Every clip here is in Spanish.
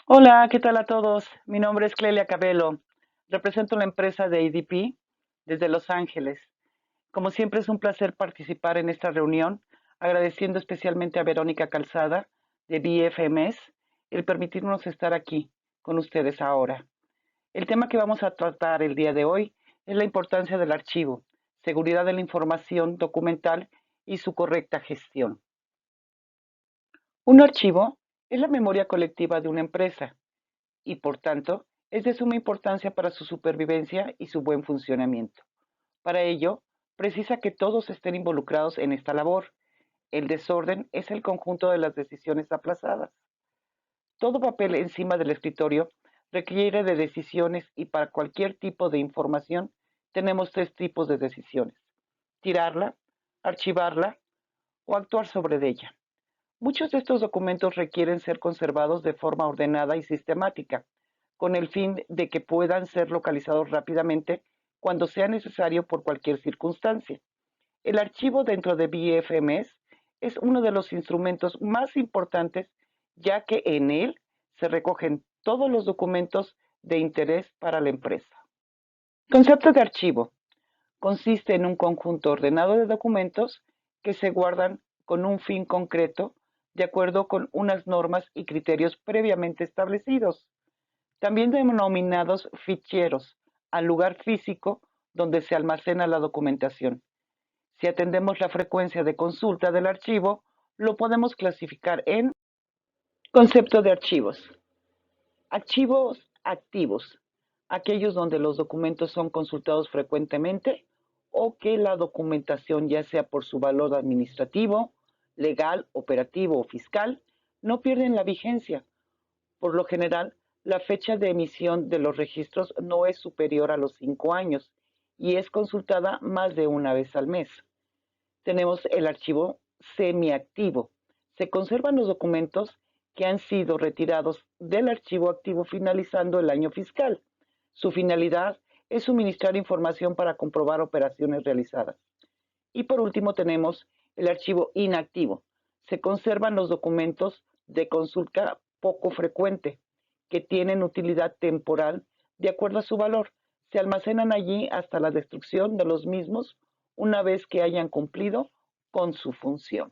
Hola, ¿qué tal a todos? Mi nombre es Clelia Cabello. Represento la empresa de ADP desde Los Ángeles. Como siempre es un placer participar en esta reunión, agradeciendo especialmente a Verónica Calzada de BFMS el permitirnos estar aquí con ustedes ahora. El tema que vamos a tratar el día de hoy es la importancia del archivo, seguridad de la información documental y su correcta gestión. Un archivo es la memoria colectiva de una empresa y, por tanto, es de suma importancia para su supervivencia y su buen funcionamiento. Para ello, precisa que todos estén involucrados en esta labor. El desorden es el conjunto de las decisiones aplazadas. Todo papel encima del escritorio requiere de decisiones y para cualquier tipo de información tenemos tres tipos de decisiones: tirarla, archivarla o actuar sobre ella. Muchos de estos documentos requieren ser conservados de forma ordenada y sistemática, con el fin de que puedan ser localizados rápidamente cuando sea necesario por cualquier circunstancia. El archivo dentro de BFMS es uno de los instrumentos más importantes, ya que en él se recogen todos los documentos de interés para la empresa. El concepto de archivo consiste en un conjunto ordenado de documentos que se guardan con un fin concreto, de acuerdo con unas normas y criterios previamente establecidos, también denominados ficheros, al lugar físico donde se almacena la documentación. Si atendemos la frecuencia de consulta del archivo, lo podemos clasificar en concepto de archivos. Archivos activos, aquellos donde los documentos son consultados frecuentemente o que la documentación, ya sea por su valor administrativo, legal, operativo o fiscal, no pierden la vigencia. Por lo general, la fecha de emisión de los registros no es superior a los 5 años y es consultada más de una vez al mes. Tenemos el archivo semiactivo. Se conservan los documentos que han sido retirados del archivo activo finalizando el año fiscal. Su finalidad es suministrar información para comprobar operaciones realizadas. Y por último tenemos el archivo inactivo. Se conservan los documentos de consulta poco frecuente que tienen utilidad temporal de acuerdo a su valor. Se almacenan allí hasta la destrucción de los mismos una vez que hayan cumplido con su función.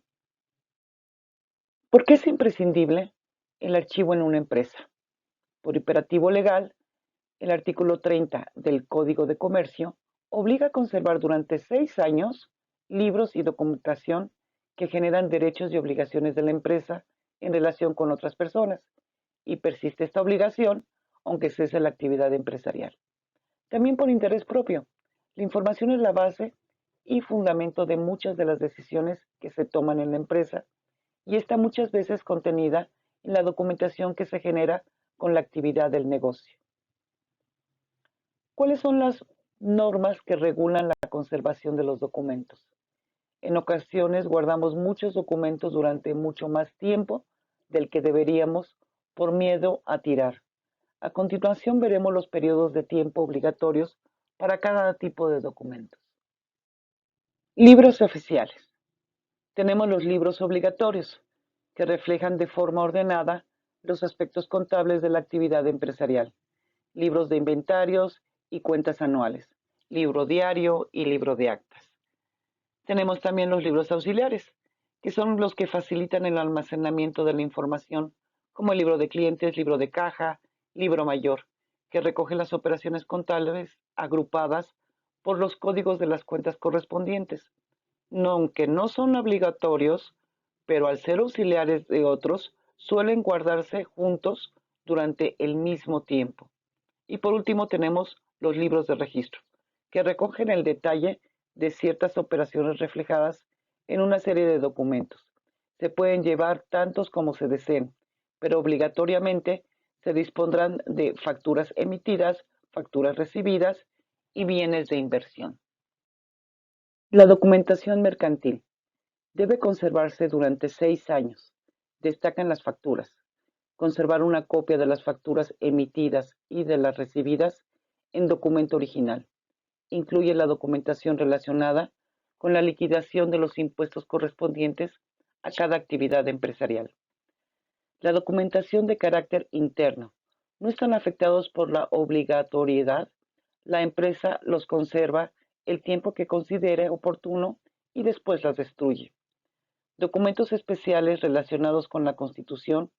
¿Por qué es imprescindible el archivo en una empresa? Por imperativo legal, el artículo 30 del Código de Comercio obliga a conservar durante 6 años libros y documentación que generan derechos y obligaciones de la empresa en relación con otras personas, y persiste esta obligación aunque cese la actividad empresarial. También por interés propio. La información es la base y fundamento de muchas de las decisiones que se toman en la empresa y está muchas veces contenida en la documentación que se genera con la actividad del negocio. ¿Cuáles son las normas que regulan la conservación de los documentos? En ocasiones guardamos muchos documentos durante mucho más tiempo del que deberíamos por miedo a tirar. A continuación veremos los periodos de tiempo obligatorios para cada tipo de documentos. Libros oficiales. Tenemos los libros obligatorios, que reflejan de forma ordenada los aspectos contables de la actividad empresarial. Libros de inventarios y cuentas anuales, libro diario y libro de actas. Tenemos también los libros auxiliares, que son los que facilitan el almacenamiento de la información, como el libro de clientes, libro de caja, libro mayor, que recoge las operaciones contables agrupadas por los códigos de las cuentas correspondientes. No, aunque no son obligatorios, pero al ser auxiliares de otros, suelen guardarse juntos durante el mismo tiempo. Y por último tenemos los libros de registro, que recogen el detalle de ciertas operaciones reflejadas en una serie de documentos. Se pueden llevar tantos como se deseen, pero obligatoriamente se dispondrán de facturas emitidas, facturas recibidas y bienes de inversión. La documentación mercantil debe conservarse durante 6 años. Destacan las facturas. Conservar una copia de las facturas emitidas y de las recibidas en documento original. Incluye la documentación relacionada con la liquidación de los impuestos correspondientes a cada actividad empresarial. La documentación de carácter interno. No están afectados por la obligatoriedad. La empresa los conserva el tiempo que considere oportuno y después las destruye. Documentos especiales relacionados con la Constitución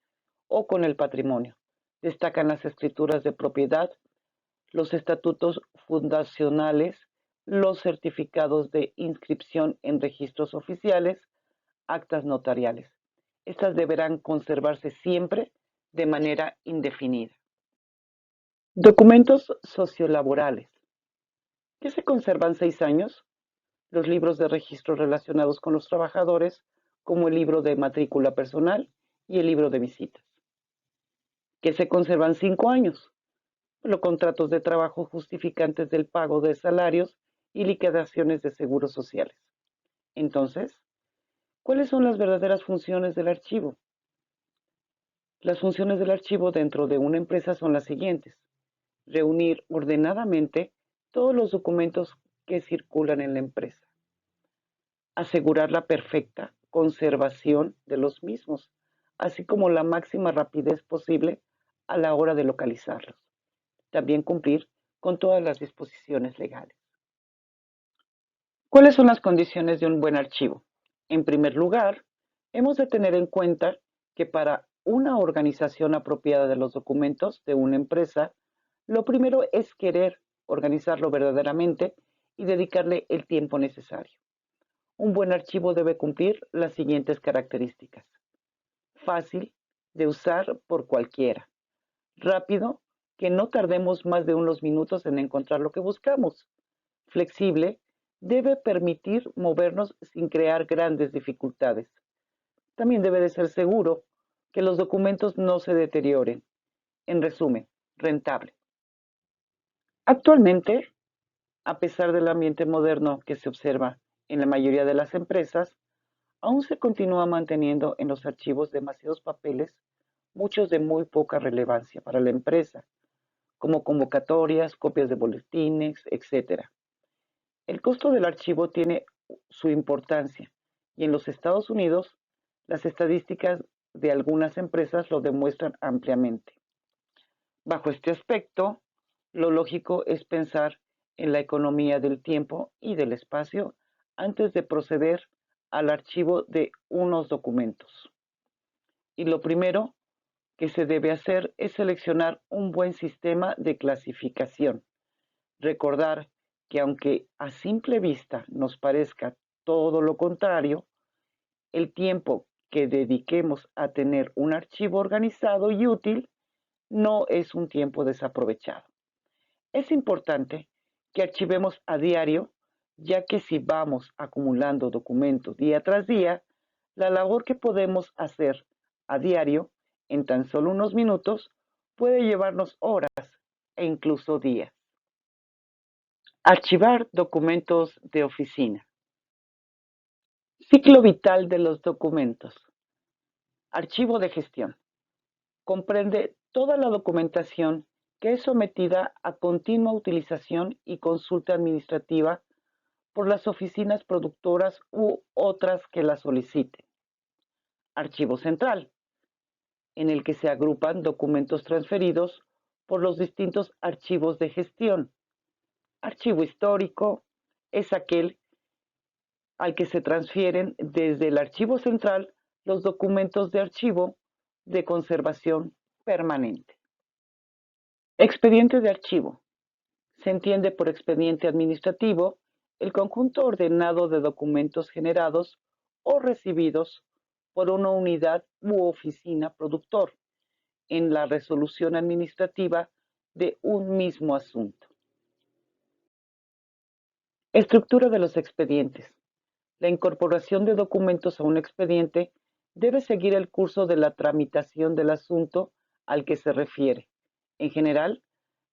o con el patrimonio. Destacan las escrituras de propiedad, los estatutos fundacionales, los certificados de inscripción en registros oficiales, actas notariales. Estas deberán conservarse siempre de manera indefinida. Documentos sociolaborales. ¿Qué se conservan 6 años? Los libros de registro relacionados con los trabajadores, como el libro de matrícula personal y el libro de visitas. ¿Qué se conservan 5 años? Los contratos de trabajo justificantes del pago de salarios y liquidaciones de seguros sociales. Entonces, ¿cuáles son las verdaderas funciones del archivo? Las funciones del archivo dentro de una empresa son las siguientes: reunir ordenadamente todos los documentos que circulan en la empresa, asegurar la perfecta conservación de los mismos, así como la máxima rapidez posible a la hora de localizarlos. También cumplir con todas las disposiciones legales. ¿Cuáles son las condiciones de un buen archivo? En primer lugar, hemos de tener en cuenta que para una organización apropiada de los documentos de una empresa, lo primero es querer organizarlo verdaderamente y dedicarle el tiempo necesario. Un buen archivo debe cumplir las siguientes características: fácil de usar por cualquiera, rápido, que no tardemos más de unos minutos en encontrar lo que buscamos, flexible, debe permitir movernos sin crear grandes dificultades. También debe de ser seguro, que los documentos no se deterioren. En resumen, rentable. Actualmente, a pesar del ambiente moderno que se observa en la mayoría de las empresas, aún se continúa manteniendo en los archivos demasiados papeles, muchos de muy poca relevancia para la empresa, como convocatorias, copias de boletines, etc. El costo del archivo tiene su importancia y en los Estados Unidos las estadísticas de algunas empresas lo demuestran ampliamente. Bajo este aspecto, lo lógico es pensar en la economía del tiempo y del espacio antes de proceder al archivo de unos documentos. Y lo primero que se debe hacer es seleccionar un buen sistema de clasificación. Recordar que aunque a simple vista nos parezca todo lo contrario, el tiempo que dediquemos a tener un archivo organizado y útil no es un tiempo desaprovechado. Es importante que archivemos a diario, ya que si vamos acumulando documentos día tras día, la labor que podemos hacer a diario en tan solo unos minutos puede llevarnos horas e incluso días. Archivar documentos de oficina. Ciclo vital de los documentos. Archivo de gestión. Comprende toda la documentación que es sometida a continua utilización y consulta administrativa por las oficinas productoras u otras que la soliciten. Archivo central, en el que se agrupan documentos transferidos por los distintos archivos de gestión. Archivo histórico es aquel al que se transfieren desde el archivo central los documentos de archivo de conservación permanente. Expediente de archivo. Se entiende por expediente administrativo el conjunto ordenado de documentos generados o recibidos por una unidad u oficina productor en la resolución administrativa de un mismo asunto. Estructura de los expedientes. La incorporación de documentos a un expediente debe seguir el curso de la tramitación del asunto al que se refiere. En general,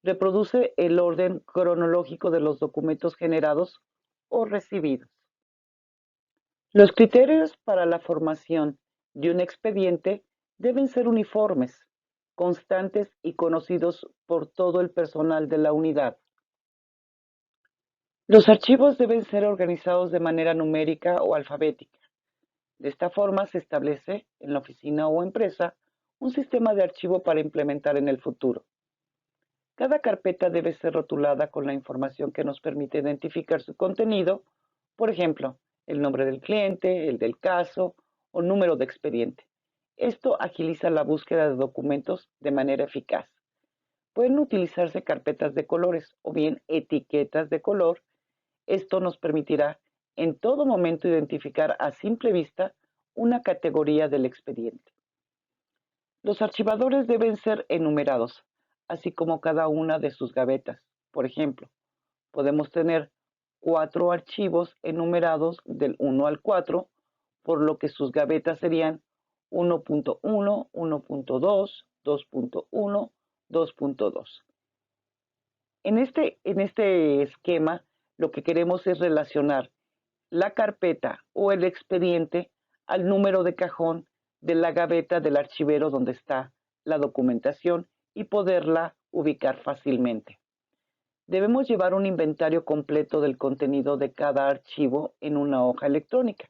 reproduce el orden cronológico de los documentos generados o recibidos. Los criterios para la formación de un expediente deben ser uniformes, constantes y conocidos por todo el personal de la unidad. Los archivos deben ser organizados de manera numérica o alfabética. De esta forma se establece en la oficina o empresa un sistema de archivo para implementar en el futuro. Cada carpeta debe ser rotulada con la información que nos permite identificar su contenido, por ejemplo, el nombre del cliente, el del caso o número de expediente. Esto agiliza la búsqueda de documentos de manera eficaz. Pueden utilizarse carpetas de colores o bien etiquetas de color. Esto nos permitirá en todo momento identificar a simple vista una categoría del expediente. Los archivadores deben ser enumerados, así como cada una de sus gavetas. Por ejemplo, podemos tener 4 archivos enumerados del 1 al 4, por lo que sus gavetas serían 1.1, 1.2, 2.1, 2.2. En este esquema, lo que queremos es relacionar la carpeta o el expediente al número de cajón de la gaveta del archivero donde está la documentación y poderla ubicar fácilmente. Debemos llevar un inventario completo del contenido de cada archivo en una hoja electrónica.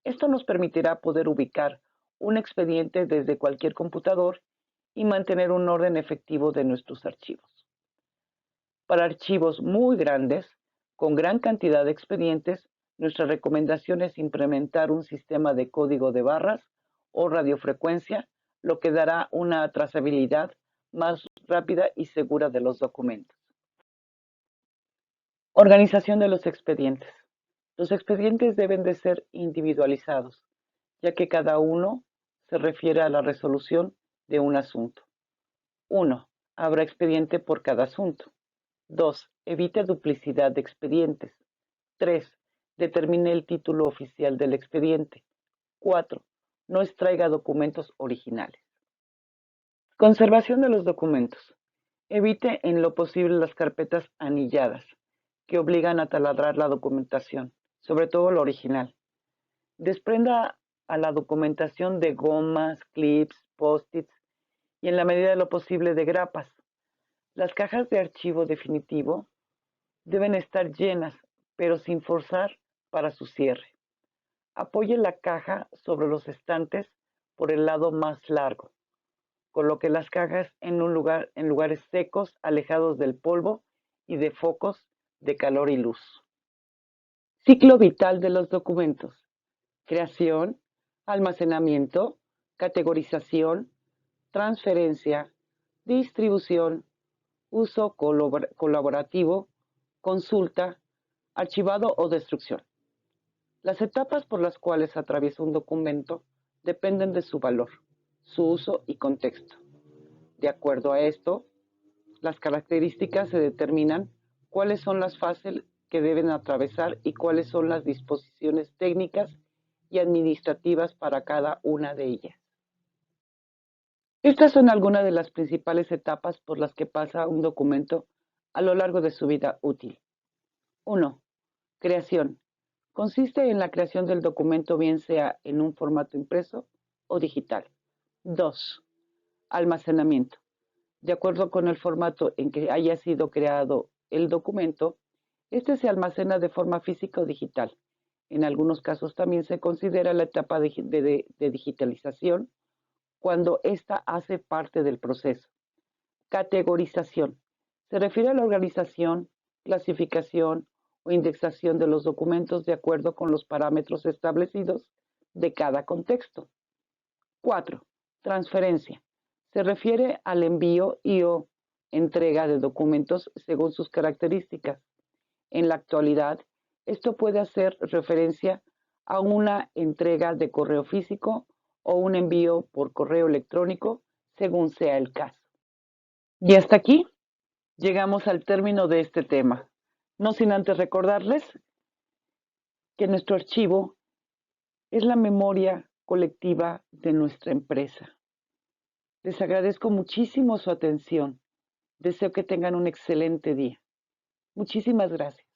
Esto nos permitirá poder ubicar un expediente desde cualquier computador y mantener un orden efectivo de nuestros archivos. Para archivos muy grandes, con gran cantidad de expedientes, nuestra recomendación es implementar un sistema de código de barras o radiofrecuencia, lo que dará una trazabilidad más rápida y segura de los documentos. Organización de los expedientes. Los expedientes deben de ser individualizados, ya que cada uno se refiere a la resolución de un asunto. 1. Habrá expediente por cada asunto. 2. Evite duplicidad de expedientes. 3. Determine el título oficial del expediente. 4. No extraiga documentos originales. Conservación de los documentos. Evite en lo posible las carpetas anilladas, que obligan a taladrar la documentación, sobre todo la original. Desprenda a la documentación de gomas, clips, post-its y en la medida de lo posible de grapas. Las cajas de archivo definitivo deben estar llenas, pero sin forzar para su cierre. Apoye la caja sobre los estantes por el lado más largo. Coloque las cajas en lugares secos, alejados del polvo y de focos de calor y luz. Ciclo vital de los documentos. Creación, almacenamiento, categorización, transferencia, distribución, uso colaborativo, consulta, archivado o destrucción. Las etapas por las cuales atraviesa un documento dependen de su valor, su uso y contexto. De acuerdo a esto, las características se determinan cuáles son las fases que deben atravesar y cuáles son las disposiciones técnicas y administrativas para cada una de ellas. Estas son algunas de las principales etapas por las que pasa un documento a lo largo de su vida útil. 1. Creación. Consiste en la creación del documento, bien sea en un formato impreso o digital. 2. Almacenamiento. De acuerdo con el formato en que haya sido creado el documento, este se almacena de forma física o digital. En algunos casos también se considera la etapa de digitalización cuando ésta hace parte del proceso. Categorización. Se refiere a la organización, clasificación o indexación de los documentos de acuerdo con los parámetros establecidos de cada contexto. 4. Transferencia. Se refiere al envío y o entrega de documentos según sus características. En la actualidad, esto puede hacer referencia a una entrega de correo físico o un envío por correo electrónico, según sea el caso. Y hasta aquí llegamos al término de este tema, no sin antes recordarles que nuestro archivo es la memoria colectiva de nuestra empresa. Les agradezco muchísimo su atención. Deseo que tengan un excelente día. Muchísimas gracias.